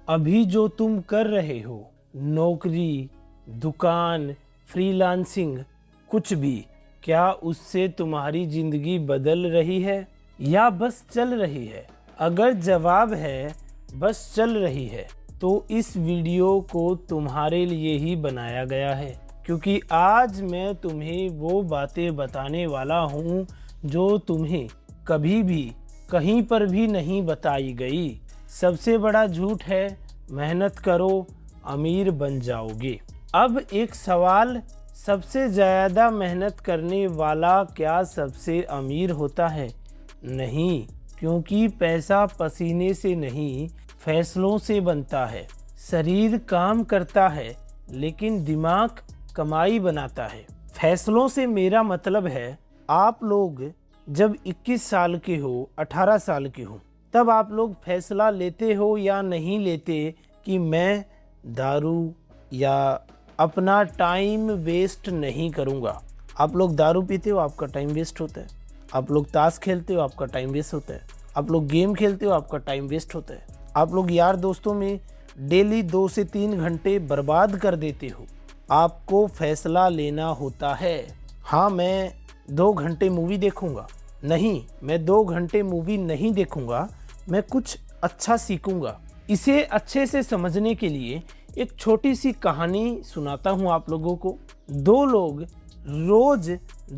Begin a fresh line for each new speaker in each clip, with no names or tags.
अभी जो तुम कर रहे हो, नौकरी, दुकान, फ्रीलांसिंग, कुछ भी, क्या उससे तुम्हारी जिंदगी बदल रही है या बस चल रही है? अगर जवाब है बस चल रही है, तो इस वीडियो को तुम्हारे लिए ही बनाया गया है, क्योंकि आज मैं तुम्हें वो बातें बताने वाला हूँ जो तुम्हें कभी भी कहीं पर भी नहीं बताई गई। सबसे बड़ा झूठ है मेहनत करो अमीर बन जाओगे। अब एक सवाल, सबसे ज़्यादा मेहनत करने वाला क्या सबसे अमीर होता है? नहीं, क्योंकि पैसा पसीने से नहीं, फैसलों से बनता है। शरीर काम करता है लेकिन दिमाग कमाई बनाता है। फैसलों से मेरा मतलब है, आप लोग जब 21 साल के हो, 18 साल के हो, तब आप लोग फैसला लेते हो या नहीं लेते कि मैं दारू या अपना टाइम वेस्ट नहीं करूँगा। आप लोग दारू पीते हो, आपका टाइम वेस्ट होता है। आप लोग ताश खेलते हो, आपका टाइम वेस्ट होता है। आप लोग गेम खेलते हो, आपका टाइम वेस्ट होता है। आप लोग यार दोस्तों में डेली 2 से 3 घंटे बर्बाद कर देते हो। आपको फैसला लेना होता है। हाँ, मैं 2 घंटे मूवी देखूंगा, नहीं, मैं 2 घंटे मूवी नहीं देखूंगा, मैं कुछ अच्छा सीखूंगा। इसे अच्छे से समझने के लिए एक छोटी सी कहानी सुनाता हूँ आप लोगों को। 2 लोग रोज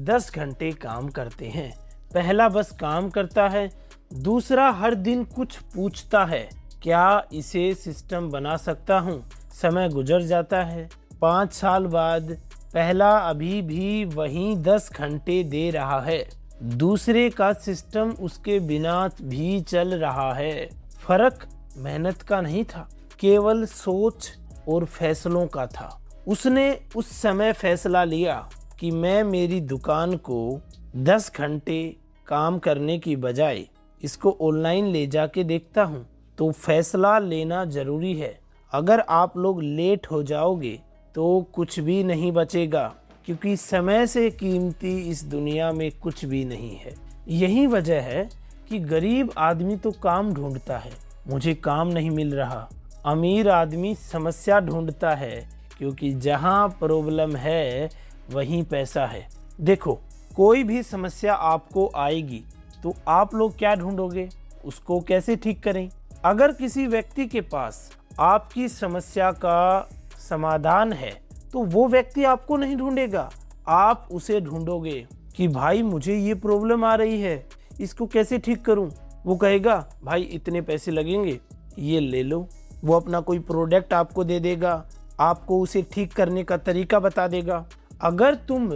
10 घंटे काम करते हैं। पहला बस काम करता है, दूसरा हर दिन कुछ पूछता है, क्या इसे सिस्टम बना सकता हूँ? समय गुजर जाता है। 5 साल बाद पहला अभी भी वहीं 10 घंटे दे रहा है, दूसरे का सिस्टम उसके बिना भी चल रहा है। फर्क मेहनत का नहीं था, केवल सोच और फैसलों का था। उसने उस समय फैसला लिया कि मैं मेरी दुकान को 10 घंटे काम करने की बजाय इसको ऑनलाइन ले जाके देखता हूँ। तो फैसला लेना जरूरी है। अगर आप लोग लेट हो जाओगे तो कुछ भी नहीं बचेगा, क्योंकि समय से कीमती इस दुनिया में कुछ भी नहीं है। यही वजह है कि गरीब आदमी तो काम ढूंढता है, मुझे काम नहीं मिल रहा। अमीर आदमी समस्या ढूंढता है, क्योंकि जहाँ प्रॉब्लम है वहीं पैसा है। देखो, कोई भी समस्या आपको आएगी तो आप लोग क्या ढूंढोगे? उसको कैसे ठीक करें? अगर किसी व्यक्ति के पास आपकी समस्या का समाधान है तो वो व्यक्ति आपको नहीं ढूंढेगा, आप उसे ढूंढोगे कि भाई मुझे ये प्रॉब्लम आ रही है, इसको कैसे ठीक करूं? वो कहेगा भाई इतने पैसे लगेंगे, ये ले लो। वो अपना कोई प्रोडक्ट आपको दे देगा, आपको उसे ठीक करने का तरीका बता देगा। अगर तुम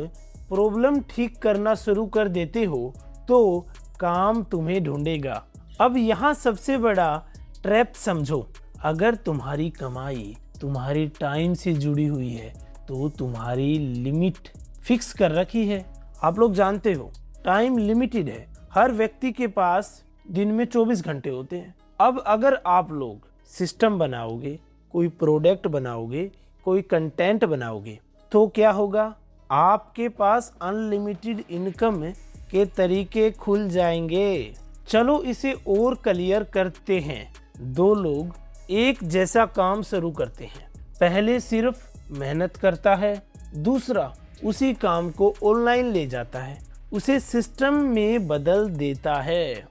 प्रॉब्लम ठीक करना शुरू कर देते हो तो काम तुम्हें ढूंढेगा। अब यहाँ सबसे बड़ा ट्रैप समझो, अगर तुम्हारी कमाई तुम्हारी टाइम से जुड़ी हुई है तो तुम्हारी लिमिट फिक्स कर रखी है। आप लोग जानते हो टाइम लिमिटेड है। हर व्यक्ति के पास दिन में 24 घंटे होते हैं। अब अगर आप लोग सिस्टम बनाओगे, कोई प्रोडक्ट बनाओगे, कोई कंटेंट बनाओगे, तो क्या होगा? आपके पास अनलिमिटेड इनकम के तरीके खुल जाएंगे। चलो इसे और क्लियर करते हैं। 2 लोग एक जैसा काम शुरू करते हैं। पहले सिर्फ मेहनत करता है, दूसरा उसी काम को ऑनलाइन ले जाता है, उसे सिस्टम में बदल देता है।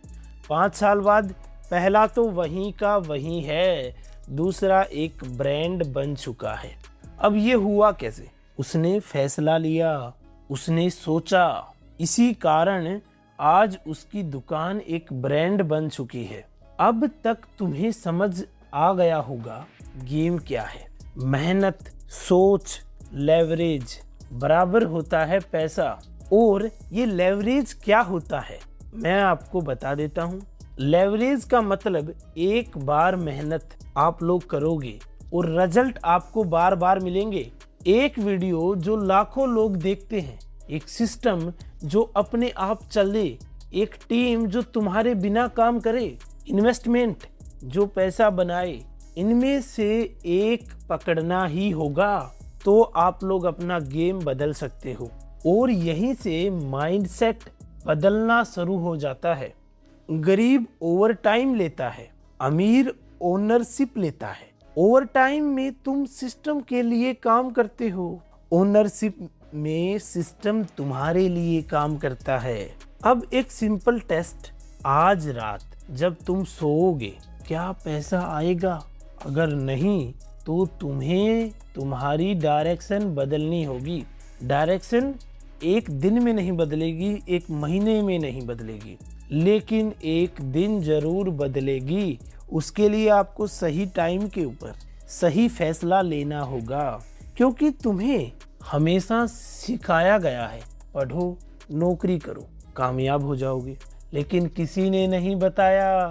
5 साल बाद पहला तो वहीं का वहीं है, दूसरा एक ब्रांड बन चुका है। अब ये हुआ कैसे? उसने फैसला लिया, उसने सोचा। इसी कारण आज उसकी दुकान एक ब्रांड बन चुकी है। अब तक तुम्हें समझ आ गया होगा गेम क्या है। मेहनत, सोच, लेवरेज बराबर होता है पैसा। और ये लेवरेज क्या होता है मैं आपको बता देता हूँ। लेवरेज का मतलब एक बार मेहनत आप लोग करोगे और रिजल्ट आपको बार बार मिलेंगे। एक वीडियो जो लाखों लोग देखते हैं, एक सिस्टम जो अपने आप चले, एक टीम जो तुम्हारे बिना काम करे, इन्वेस्टमेंट जो पैसा बनाए, इनमें से एक पकड़ना ही होगा तो आप लोग अपना गेम बदल सकते हो। और यहीं से माइंडसेट बदलना शुरू हो जाता है। गरीब ओवर टाइम लेता है, अमीर ओनरशिप लेता है। ओवर टाइम में तुम सिस्टम के लिए काम करते हो, ओनरशिप में सिस्टम तुम्हारे लिए काम करता है। अब एक सिंपल टेस्ट, आज रात जब तुम सोओगे क्या पैसा आएगा? अगर नहीं तो तुम्हें तुम्हारी डायरेक्शन बदलनी होगी। डायरेक्शन एक दिन में नहीं बदलेगी, एक महीने में नहीं बदलेगी, लेकिन एक दिन जरूर बदलेगी। उसके लिए आपको सही टाइम के ऊपर सही फैसला लेना होगा, क्योंकि तुम्हें हमेशा सिखाया गया है पढ़ो, नौकरी करो, कामयाब हो जाओगे। लेकिन किसी ने नहीं बताया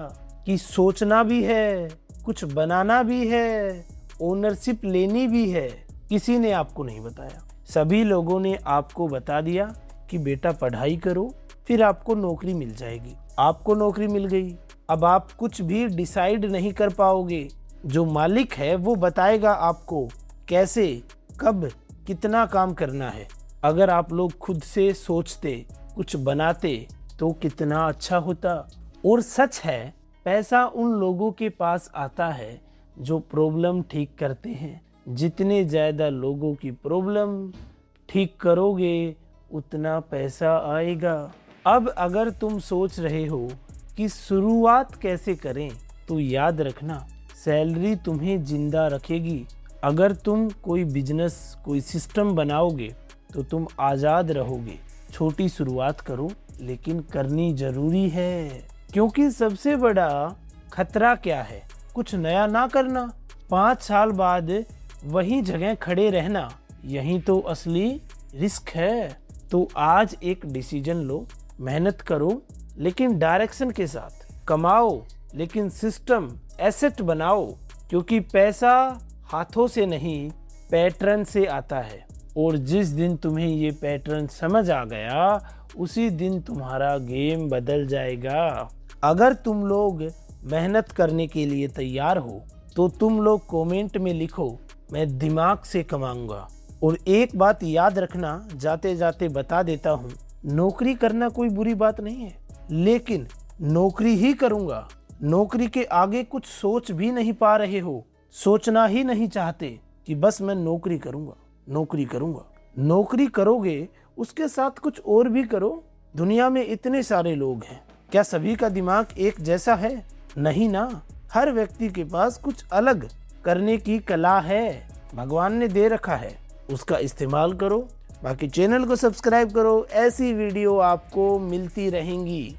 कि सोचना भी है, कुछ बनाना भी है, ओनरशिप लेनी भी है। किसी ने आपको नहीं बताया। सभी लोगों ने आपको बता दिया कि बेटा पढ़ाई करो, फिर आपको नौकरी मिल जाएगी। आपको नौकरी मिल गई, अब आप कुछ भी डिसाइड नहीं कर पाओगे। जो मालिक है वो बताएगा आपको कैसे, कब, कितना काम करना है। अगर आप लोग खुद से सोचते, कुछ बनाते तो कितना अच्छा होता। और सच है, पैसा उन लोगों के पास आता है जो प्रॉब्लम ठीक करते हैं। जितने ज़्यादा लोगों की प्रॉब्लम ठीक करोगे उतना पैसा आएगा। अब अगर तुम सोच रहे हो कि शुरुआत कैसे करें, तो याद रखना सैलरी तुम्हें जिंदा रखेगी। अगर तुम कोई बिजनेस, कोई सिस्टम बनाओगे तो तुम आज़ाद रहोगे। छोटी शुरुआत करो, लेकिन करनी जरूरी है, क्योंकि सबसे बड़ा खतरा क्या है? कुछ नया ना करना, 5 साल बाद वही जगह खड़े रहना, यही तो असली रिस्क है। तो आज एक डिसीजन लो, मेहनत करो लेकिन डायरेक्शन के साथ, कमाओ लेकिन सिस्टम, एसेट बनाओ, क्योंकि पैसा हाथों से नहीं पैटर्न से आता है। और जिस दिन तुम्हें ये पैटर्न समझ आ गया, उसी दिन तुम्हारा गेम बदल जाएगा। अगर तुम लोग मेहनत करने के लिए तैयार हो तो तुम लोग कमेंट में लिखो, मैं दिमाग से कमाऊंगा। और एक बात याद रखना, जाते जाते बता देता हूँ, नौकरी करना कोई बुरी बात नहीं है, लेकिन नौकरी ही करूँगा। नौकरी के आगे कुछ सोच भी नहीं पा रहे हो, सोचना ही नहीं चाहते कि बस मैं नौकरी करूँगा, नौकरी करूँगा। नौकरी करोगे, उसके साथ कुछ और भी करो। दुनिया में इतने सारे लोग हैं, क्या सभी का दिमाग एक जैसा है? नहीं ना, हर व्यक्ति के पास कुछ अलग करने की कला है, भगवान ने दे रखा है, उसका इस्तेमाल करो। बाकी चैनल को सब्सक्राइब करो, ऐसी वीडियो आपको मिलती रहेंगी।